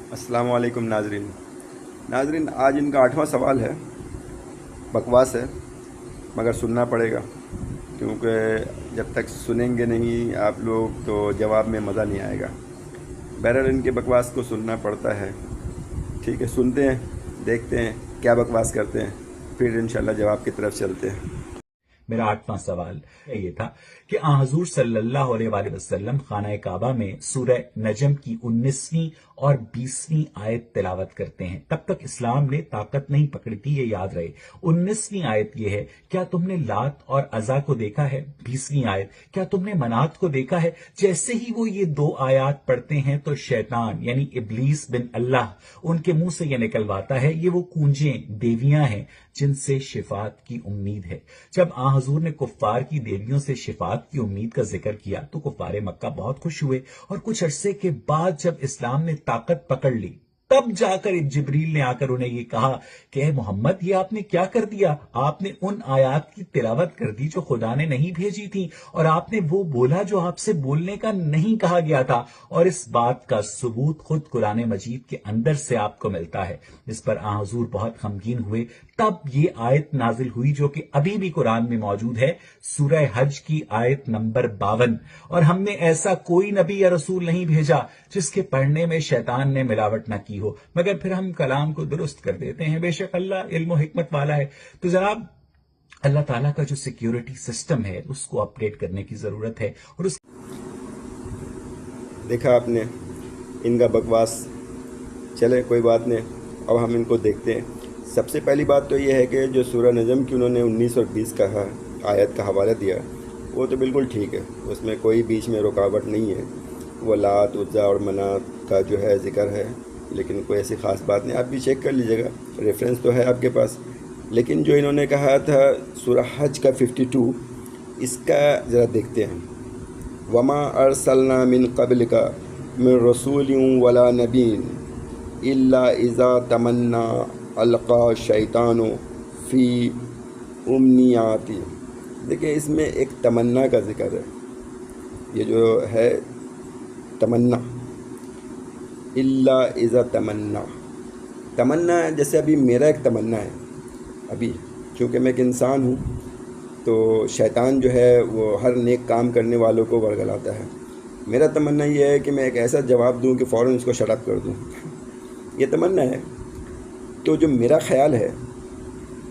अस्सलाम वालेकुम नाजरीन, आज इनका 8वां सवाल है। बकवास है मगर सुनना पड़ेगा, क्योंकि जब तक सुनेंगे नहीं आप लोग तो जवाब में मज़ा नहीं आएगा। बहरहाल इनके बकवास को सुनना पड़ता है। ठीक है, सुनते हैं, देखते हैं क्या बकवास करते हैं, फिर इंशाल्लाह जवाब की तरफ चलते हैं। मेरा 8वां सवाल ये था कि हजूर सल्लल्लाहु अलैहि वसल्लम खाना काबा में सूरह नजम की 19वीं और 20वीं आयत तिलावत करते हैं। तब तक इस्लाम ने ताकत नहीं पकड़ी थी, ये याद रहे। 19वीं आयत ये है, क्या तुमने लात और अजा को देखा है। 20वीं आयत, क्या तुमने मनात को देखा है। जैसे ही वो ये दो आयात पढ़ते हैं तो शैतान यानी इब्लीस बिन अल्लाह उनके मुंह से ये निकलवाता है, ये वो कूंजें देवियां हैं जिनसे शिफात की उम्मीद है। जब हजूर ने कुफ्फार की देवियों से शिफात की उम्मीद का जिक्र किया तो कुफ्फारे मक्का बहुत खुश हुए, और कुछ अरसे के बाद जब इस्लाम ने ताकत पकड़ ली तब जाकर जिब्रील ने आकर उन्हें ये कहा कि ए मोहम्मद, ये आपने क्या कर दिया। आपने उन आयात की तिलावत कर दी जो खुदा ने नहीं भेजी थी, और आपने वो बोला जो आपसे बोलने का नहीं कहा गया था, और इस बात का सबूत खुद कुरान मजीद के अंदर से आपको मिलता है। इस पर हजूर बहुत गमगीन हुए। तब ये आयत नाजिल हुई जो कि अभी भी कुरान में मौजूद है, सूरह हज की आयत नंबर 52। और हमने ऐसा कोई नबी या रसूल नहीं भेजा जिसके पढ़ने में शैतान ने मिलावट न की हो, मगर फिर हम कलाम को दुरुस्त कर देते हैं। बेशक अल्लाह इल्म और हिकमत वाला है। तो जनाब, अल्लाह ताला का जो सिक्योरिटी सिस्टम है उसको अपडेट करने की जरूरत है। और उस देखा आपने इनका बकवास। चले कोई बात नहीं, अब हम इनको देखते हैं। सबसे पहली बात तो ये है कि जो सूरह नजम की उन्होंने 19 और 20 का आयत का हवाला दिया वो तो बिल्कुल ठीक है, उसमें कोई बीच में रुकावट नहीं है। वो लात उज़्ज़ा और मनात का जो है ज़िक्र है, लेकिन कोई ऐसी ख़ास बात नहीं। आप भी चेक कर लीजिएगा, रेफरेंस तो है आपके पास। लेकिन जो इन्होंने कहा था सूरह हज का 52, इसका ज़रा देखते हैं। वमा अरसलना मिन क़ब्लिका मिन रसूलिन वला नबीन इल्ला इज़ा तमन्ना अलक़ा शैतानु फ़ी उम्नियाती। देखिए, इसमें एक तमन्ना का ज़िक्र है। ये जो है तमन्ना, इल्ला इज़ा तमन्ना, तमन्ना जैसे अभी मेरा एक तमन्ना है। अभी चूँकि मैं एक इंसान हूँ तो शैतान जो है वो हर नेक काम करने वालों को वर्गलाता है। मेरा तमन्ना ये है कि मैं एक ऐसा जवाब दूँ कि फ़ौरन इसको शट अप कर दूँ। ये तमन्ना है। तो जो मेरा ख़्याल है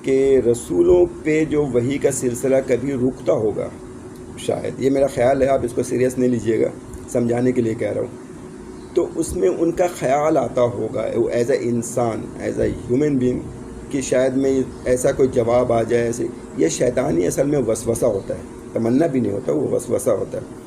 कि रसूलों पे जो वही का सिलसिला कभी रुकता होगा, शायद, ये मेरा ख़्याल है। आप इसको सीरियस नहीं लीजिएगा, समझाने के लिए कह रहा हूँ। तो उसमें उनका ख़्याल आता होगा वो एज़ अ इंसान, एज़ अ ह्यूमन बीइंग, कि शायद में ऐसा कोई जवाब आ जाए ऐसे। ये शैतानी असल में वसवसा होता है, तमन्ना भी नहीं होता, वो वसवसा होता है।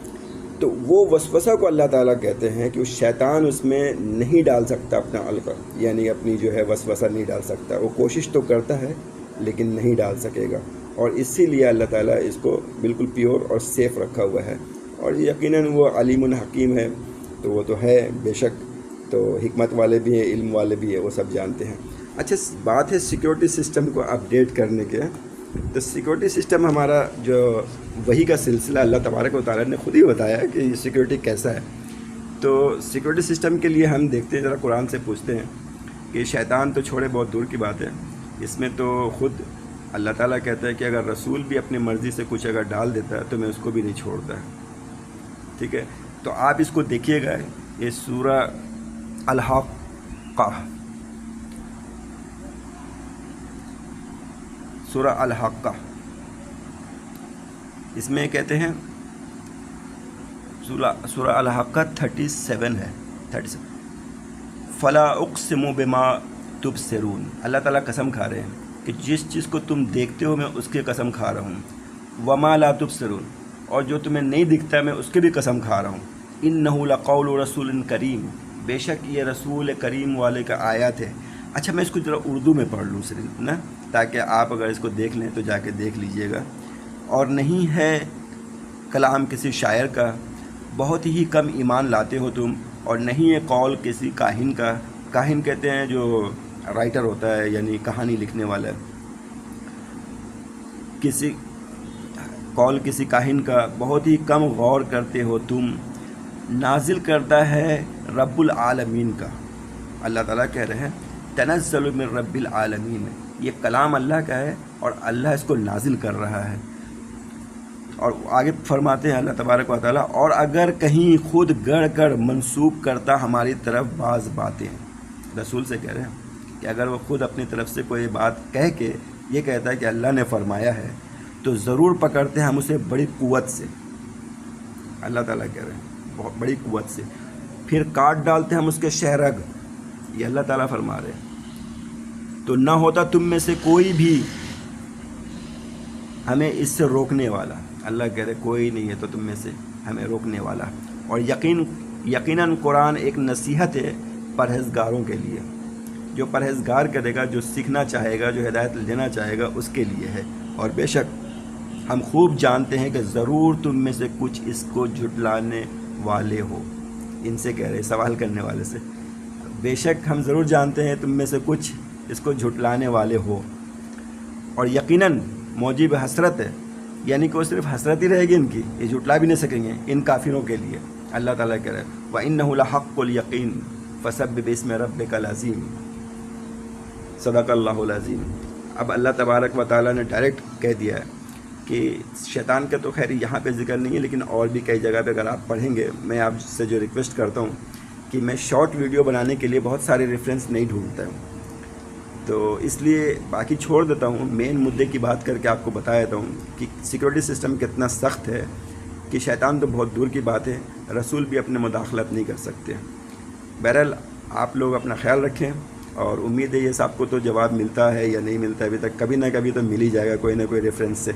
तो वो वसवसा को अल्लाह ताला कहते हैं कि शैतान उसमें नहीं डाल सकता अपना अलका, यानी अपनी जो है वसवसा नहीं डाल सकता। वो कोशिश तो करता है लेकिन नहीं डाल सकेगा, और इसीलिए अल्लाह ताला इसको बिल्कुल प्योर और सेफ़ रखा हुआ है। और यकीनन वो अलीमुन हकीम है, तो वो तो है बेशक, तो हिकमत वाले भी हैं, इल्म वाले भी हैं, वो सब जानते हैं। अच्छा, बात है सिक्योरिटी सिस्टम को अपडेट करने के। तो सिक्योरिटी सिस्टम हमारा जो वही का सिलसिला, अल्लाह तबारक व तआला ने खुद ही बताया कि सिक्योरिटी कैसा है। तो सिक्योरिटी सिस्टम के लिए हम देखते हैं, ज़रा कुरान से पूछते हैं कि शैतान तो छोड़े, बहुत दूर की बात है। इसमें तो ख़ुद अल्लाह ताला कहता है कि अगर रसूल भी अपनी मर्ज़ी से कुछ अगर डाल देता है तो मैं उसको भी नहीं छोड़ता। ठीक है, तो आप इसको देखिएगा। ये सूरह अल-हक़्क़ा, सूरह अल-हक़्क़ा, इसमें कहते हैं सूरह अल-हक़्क़ा 37 है, 37। फ़ला उक़्सिमु बिमा तुबसिरून, अल्लाह ताला कसम खा रहे हैं कि जिस चीज़ को तुम देखते हो मैं उसकी कसम खा रहा हूँ। वमा ला तुबसिरून, और जो तुम्हें नहीं दिखता मैं उसके भी कसम खा रहा हूँ। इन्नहु लक़ौलु रसूलिन करीम, बेशक ये रसूल करीम वाले का आयत है। अच्छा, मैं इसको ज़रा उर्दू में पढ़ लूँ सिर्फ ना, ताकि आप अगर इसको देख लें तो जाके देख लीजिएगा। और नहीं है कलाम किसी शायर का, बहुत ही कम ईमान लाते हो तुम, और नहीं है कौल किसी काहिन का। काहिन कहते हैं जो राइटर होता है, यानी कहानी लिखने वाला। किसी कौल किसी काहिन का, बहुत ही कम गौर करते हो तुम। नाजिल करता है रब्बुल आलमीन का, اللہ تعالیٰ کہہ رہے ہیں تنزل من رب العالمین، یہ کلام اللہ کا ہے اور اللہ اس کو نازل کر رہا ہے۔ اور آگے فرماتے ہیں اللہ تبارک و تعالیٰ، اور اگر کہیں خود گڑ کر منسوب کرتا ہماری طرف بعض باتیں، رسول سے کہہ رہے ہیں کہ اگر وہ خود اپنی طرف سے کوئی بات کہہ کے یہ کہتا ہے کہ اللہ نے فرمایا ہے، تو ضرور پکڑتے ہیں ہم اسے بڑی قوت سے، اللہ تعالیٰ کہہ رہے ہیں بہت بڑی قوت سے، پھر کاٹ ڈالتے ہم اس کے شہرگ، یہ اللہ تعالیٰ فرما رہے ہیں، تو نہ ہوتا تم میں سے کوئی بھی ہمیں اس سے روکنے والا، اللہ کہہ رہے کوئی نہیں ہے تو تم میں سے ہمیں روکنے والا۔ اور یقیناً قرآن ایک نصیحت ہے پرہیزگاروں کے لیے، جو پرہیزگار کرے گا، جو سیکھنا چاہے گا، جو ہدایت لینا چاہے گا، اس کے لیے ہے۔ اور بے شک ہم خوب جانتے ہیں کہ ضرور تم میں سے کچھ اس کو جھٹلانے والے ہو، ان سے کہہ رہے سوال کرنے والے سے، بے شک ہم ضرور جانتے ہیں تم میں سے کچھ اس کو جھٹلانے والے ہو، اور یقیناً موجب حسرت ہے، یعنی کہ وہ صرف حسرت ہی رہے گی ان کی، یہ جھٹلا بھی نہیں سکیں گے ان کافروں کے لیے۔ اللہ تعالیٰ کہہ رہے ہیں وَإِنَّهُ لَحَقُّ الْيَقِينِ فَسَبِّحْ بِاسْمِ رَبِّكَ الْعَظِيمِ، صدق اللہ العظیم۔ اب اللہ تبارک و تعالیٰ نے ڈائریکٹ کہہ دیا ہے کہ شیطان کا تو خیر یہاں پہ ذکر نہیں ہے، لیکن اور بھی کئی جگہ پہ اگر آپ پڑھیں گے، میں آپ سے جو ریکویسٹ کرتا ہوں کہ میں شارٹ ویڈیو بنانے کے لیے بہت سارے ریفرنس نہیں ڈھونڈتا ہوں، تو اس لیے باقی چھوڑ دیتا ہوں، مین مدعے کی بات کر کے آپ کو بتا دیتا ہوں کہ سیکورٹی سسٹم کتنا سخت ہے کہ شیطان تو بہت دور کی بات ہے، رسول بھی اپنے مداخلت نہیں کر سکتے۔ بہرحال آپ لوگ اپنا خیال رکھیں، اور امید ہے یہ سب کو تو جواب ملتا ہے یا نہیں ملتا ابھی تک، کبھی نہ کبھی تو مل ہی جائے گا کوئی نہ کوئی ریفرنس سے۔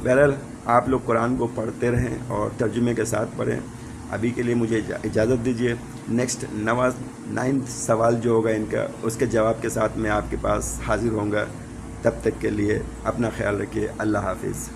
بہرحال آپ لوگ قرآن کو پڑھتے رہیں اور ترجمے کے ساتھ پڑھیں۔ ابھی کے لیے مجھے اجازت دیجیے، نیکسٹ 9 سوال جو ہوگا ان کا، اس کے جواب کے ساتھ میں آپ کے پاس حاضر ہوں گا۔ تب تک کے لیے اپنا خیال رکھیے، اللہ حافظ۔